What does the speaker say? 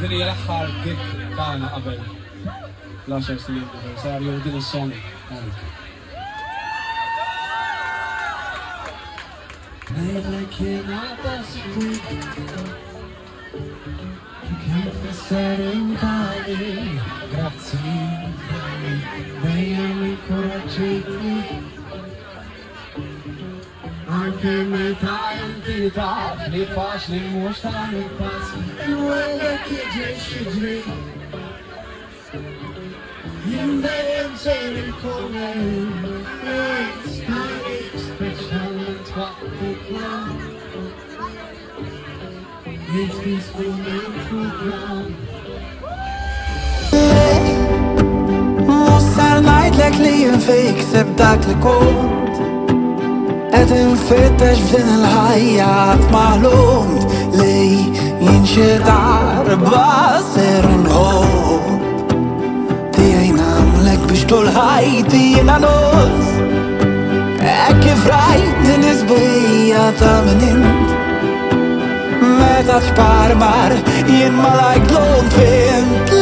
Din hija l-aħħar gig tagħna qabel l-10 snin anniversarju din is-song għalik. Ngħidlek jiena tasbih kemm fisser intali, grazzi dejjem inkoraġġitni. Anke meta inti taf li faċli mhux dan il-pass, il-welek jiġi xiġri. Jien dejjem sejr inkollem, starik speċjalment waqt it-tlam. Jiġ-fisku minn fuq-gram. Mussar ngħidlek li jien fejk seb dak li kont qed infittex f'din il-ħajja f'maħlumt li jien xi darba ser inħobb tiegħi nagħmlek biex tul ħajti jiena nus hekk kif rajt din is-sbwija ta' min int meta tparmar jien ma lajk lum fint